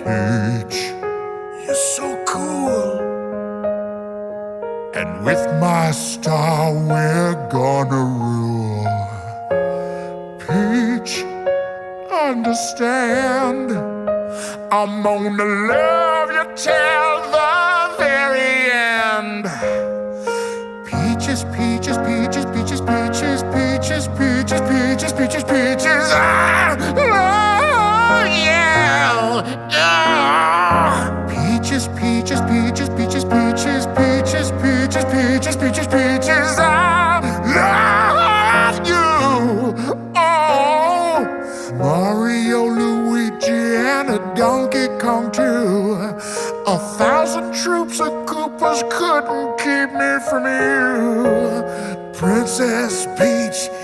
Peach, you're so cool. And with my star, we're gonna rule. Peach, understand, I'm gonna love you till the very end. Peaches, peaches, peaches, peaches, peaches, peaches, peaches, peaches, peaches, peaches. Ah, oh, yeah. Ah. Peaches, peaches, peaches, peaches, peaches, peaches, peaches, peaches, peaches, peaches.